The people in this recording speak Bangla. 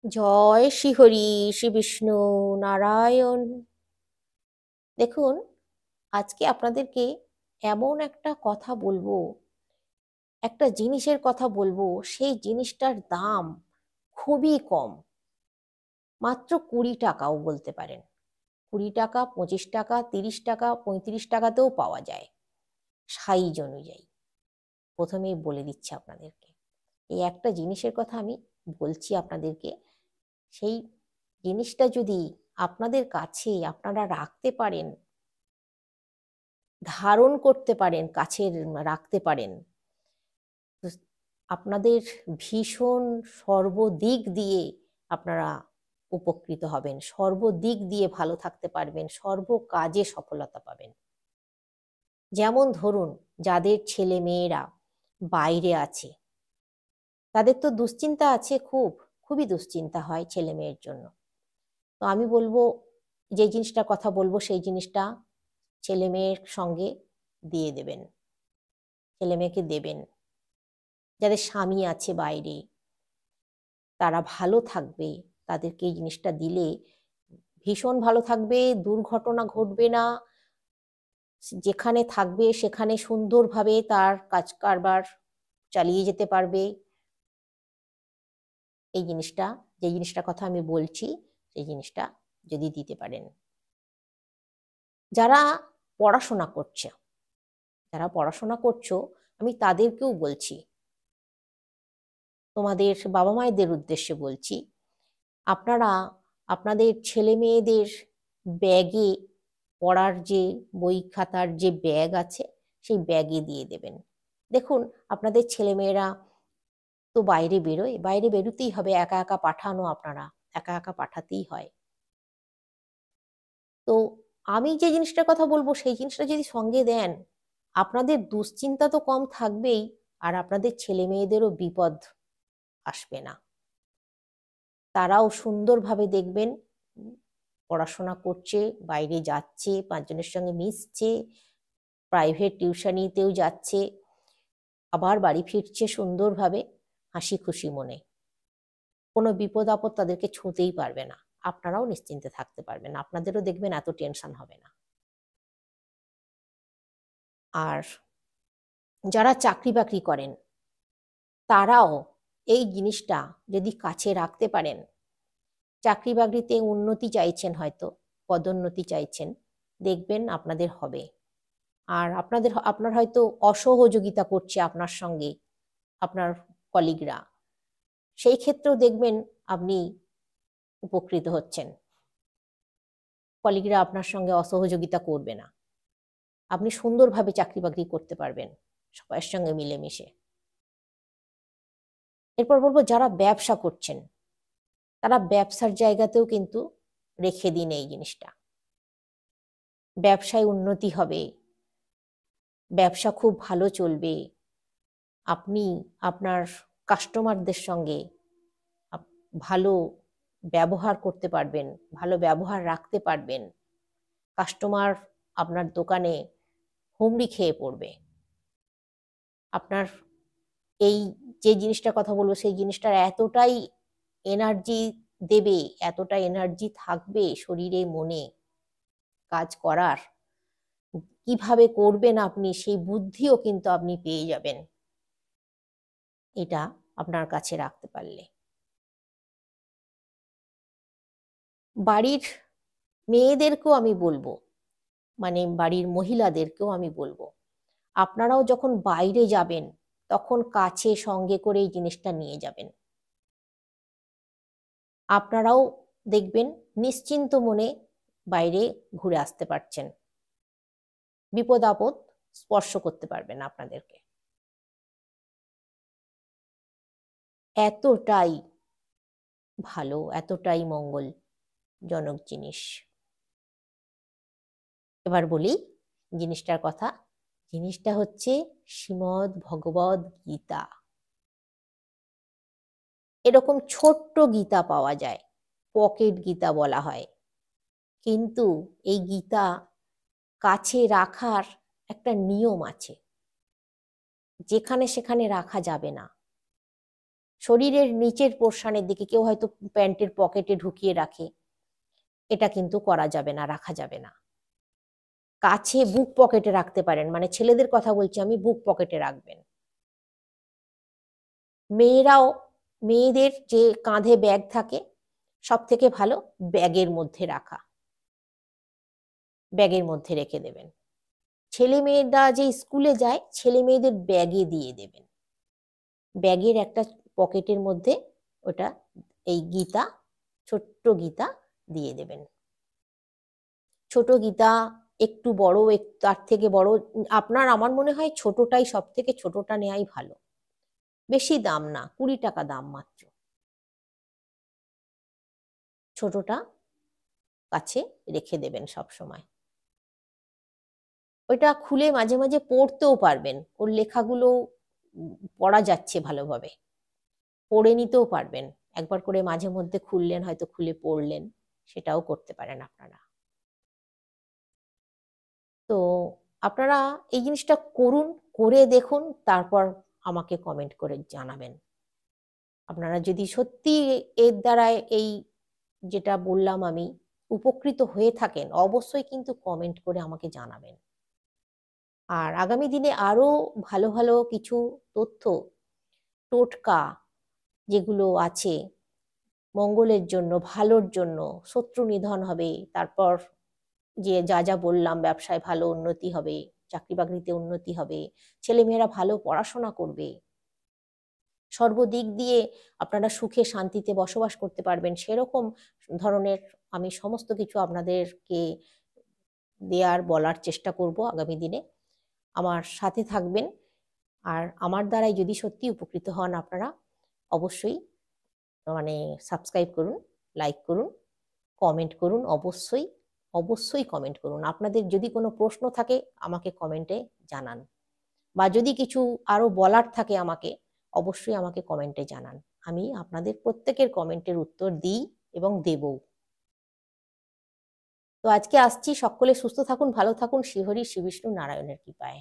জয় শ্রী হরি, শ্রী বিষ্ণু নারায়ণ। দেখুন, আজকে আপনাদেরকে এমন একটা কথা বলবো, একটা জিনিসের কথা বলবো। সেই জিনিসটার দাম খুবই কম, মাত্র 20 টাকাও বলতে পারেন। 20 টাকা, 25 টাকা, 30 টাকা, 35 টাকাতেও পাওয়া যায় সাইজ অনুযায়ী। প্রথমেই বলে দিচ্ছি আপনাদেরকে, এই একটা জিনিসের কথা আমি বলছি আপনাদেরকে। সেই জিনিসটা যদি আপনাদের কাছে আপনারা রাখতে পারেন, ধারণ করতে পারেন, কাছে রাখতে পারেন, তো আপনাদের ভীষণ সর্বদিক দিয়ে আপনারা উপকৃত হবেন, সর্বদিক দিয়ে ভালো থাকতে পারবেন, সর্ব কাজে সফলতা পাবেন। যেমন ধরুন, যাদের ছেলে মেয়েরা বাইরে আছে, তাদের তো দুশ্চিন্তা আছে, খুবই দুশ্চিন্তা হয় ছেলে মেয়ের জন্য। তো আমি বলবো, যে জিনিসটা কথা বলবো সেই জিনিসটা ছেলে মেয়ের সঙ্গে দিয়ে দেবেন, ছেলে মেয়েকে দেবেন। যাদের স্বামী আছে বাইরে, তারা ভালো থাকবে, তাদেরকে এই জিনিসটা দিলে ভীষণ ভালো থাকবে, দুর্ঘটনা ঘটবে না, যেখানে থাকবে সেখানে সুন্দরভাবে তার কাজ কারবার চালিয়ে যেতে পারবে। এই জিনিসটা, যে জিনিসটার কথা আমি বলছি, সেই জিনিসটা যদি দিতে পারেন। যারা পড়াশোনা করছে, যারা পড়াশোনা করছো, আমি তাদেরকেও বলছি, তোমাদের বাবা মায়েদের উদ্দেশ্যে বলছি, আপনারা আপনাদের ছেলে মেয়েদের ব্যাগে, পড়ার যে বই খাতার যে ব্যাগ আছে, সেই ব্যাগে দিয়ে দেবেন। দেখুন, আপনাদের ছেলে মেয়েরা তো বাইরে বেরোয়, বাইরে বেরোতেই হবে, একা একা পাঠানো, আপনারা একা একা পাঠাতেই হয়। তো আমি যে জিনিসটার কথা বলবো সেই জিনিসটা যদি সঙ্গে দেন, আপনাদের দুশ্চিন্তা তো কম থাকবেই, আর আপনাদের ছেলে মেয়েদেরও বিপদ আসবে না। তারাও সুন্দরভাবে দেখবেন পড়াশোনা করছে, বাইরে যাচ্ছে, পাঁচজনের সঙ্গে মিশছে, প্রাইভেট টিউশনিতেও যাচ্ছে, আবার বাড়ি ফিরছে সুন্দরভাবে, হাসি খুশি মনে। কোনো বিপদ আপদ তাদেরকে ছুঁতেই পারবে না, আপনারাও নিশ্চিন্তে থাকতে পারবেন, আপনাদেরও দেখবেন এত টেনশন হবে না। আর যারা চাকরি বাকরি করেন, তারাও এই জিনিসটা যদি কাছে রাখতে পারেন, চাকরি বাকরিতে উন্নতি চাইছেন, হয়তো পদোন্নতি চাইছেন, দেখবেন আপনাদের হবে। আর আপনার হয়তো অসহযোগিতা করছে আপনার সঙ্গে আপনার কলিগরা, সেই ক্ষেত্রেও দেখবেন আপনি উপকৃত হচ্ছেন। কলিগরা আপনার সঙ্গে অসহযোগিতা করবে না, আপনি সুন্দরভাবে চাকরি বাকরি করতে পারবেন সবার সঙ্গে মিলেমিশে। এরপর বলবো, যারা ব্যবসা করছেন, তারা ব্যবসার জায়গাতেও কিন্তু রেখে দিন এই জিনিসটা। ব্যবসায় উন্নতি হবে, ব্যবসা খুব ভালো চলবে, আপনি আপনার কাস্টমারদের সঙ্গে ভালো ব্যবহার করতে পারবেন, ভালো ব্যবহার রাখতে পারবেন। কাস্টমার আপনার দোকানে হুমড়ি খেয়ে পড়বে। আপনার এই যে জিনিসটার কথা বলবো সেই জিনিসটার এতটাই এনার্জি দেবে, এতটা এনার্জি থাকবে শরীরে মনে কাজ করার, কিভাবে করবেন আপনি সেই বুদ্ধিও কিন্তু আপনি পেয়ে যাবেন, এটা আপনার কাছে রাখতে পারলে। বাড়ির মেয়েদেরকেও আমি বলবো, মানে বাড়ির মহিলাদেরকেও আমি বলবো, আপনারাও যখন বাইরে যাবেন তখন কাছে সঙ্গে করে এই জিনিসটা নিয়ে যাবেন। আপনারাও দেখবেন নিশ্চিন্ত মনে বাইরে ঘুরে আসতে পারছেন, বিপদ আপদ স্পর্শ করতে পারবে না আপনাদেরকে। এতটাই ভালো, এতটাই মঙ্গলজনক জিনিস। এবার বলি জিনিসটার কথা। জিনিসটা হচ্ছে শ্রীমদ্ ভগবদ গীতা। এরকম ছোট্ট গীতা পাওয়া যায়, পকেট গীতা বলা হয়, কিন্তু এই গীতা কাছে রাখার একটা নিয়ম আছে, যেখানে সেখানে রাখা যাবে না। শরীরের নিচের পোর্শনের দিকে, কেউ হয়তো প্যান্টের পকেটে ঢুকিয়ে রাখে, এটা কিন্তু করা যাবে না, রাখা যাবে না। কাছে বুক পকেটে রাখতে পারেন, মানে ছেলেদের কথা বলছি আমি, বুক পকেটে রাখবেন। মেয়েদের যে কাঁধে ব্যাগ থাকে, সব থেকে ভালো ব্যাগের মধ্যে রাখা, ব্যাগের মধ্যে রেখে দেবেন। ছেলে মেয়েরা যে স্কুলে যায়, ছেলে মেয়েদের ব্যাগে দিয়ে দেবেন, ব্যাগের একটা পকেটের মধ্যে ওটা, এই গীতা, ছোট্ট গীতা দিয়ে দেবেন। ছোট গীতা, একটু বড়, তার থেকে বড়, আপনার আমার মনে হয় ছোটটাই, সব থেকে ছোটটা নেওয়াই ভালো। বেশি দাম না, 20 টাকা দাম মাত্র। ছোটটা কাছে রেখে দেবেন সব সময়। ওইটা খুলে মাঝে মাঝে পড়তেও পারবেন, ওর লেখাগুলো পড়া যাচ্ছে ভালোভাবে, পড়ে নিতেও পারবেন। একবার করে মাঝে মধ্যে খুললেন, হয়তো খুলে পড়লেন, সেটাও করতে পারেন আপনারা। তো আপনারা এই জিনিসটা করুন, করে দেখুন, তারপর আমাকে কমেন্ট করে জানাবেন। আপনারা যদি সত্যি এর দ্বারা, এই যেটা বললাম আমি, উপকৃত হয়ে থাকেন, অবশ্যই কিন্তু কমেন্ট করে আমাকে জানাবেন। আর আগামী দিনে আরো ভালো ভালো কিছু তথ্য, টোটকা যেগুলো আছে মঙ্গলের জন্য, ভালোর জন্য, শত্রু নিধন হবে, তারপর যে যা যা বললাম, ব্যবসায় ভালো উন্নতি হবে, চাকরি বাকরিতে উন্নতি হবে, ছেলেমেয়েরা ভালো পড়াশোনা করবে, সর্বদিক দিয়ে আপনারা সুখে শান্তিতে বসবাস করতে পারবেন, সেরকম ধরনের আমি সমস্ত কিছু আপনাদেরকে দেওয়ার, বলার চেষ্টা করব আগামী দিনে। আমার সাথে থাকবেন। আর আমার দ্বারাই যদি সত্যি উপকৃত হন আপনারা, অবশ্যই মানে সাবস্ক্রাইব করুন, লাইক করুন, কমেন্ট করুন, অবশ্যই অবশ্যই কমেন্ট করুন। আপনাদের যদি কোনো প্রশ্ন থাকে আমাকে কমেন্টে জানান, বা যদি কিছু আরো বলার থাকে আমাকে, অবশ্যই আমাকে কমেন্টে জানান। আমি আপনাদের প্রত্যেকের কমেন্টের উত্তর দিই এবং দেবও। তো আজকে আসছি, সকলে সুস্থ থাকুন, ভালো থাকুন, শ্রীহরি শ্রী বিষ্ণু নারায়ণের কৃপায়।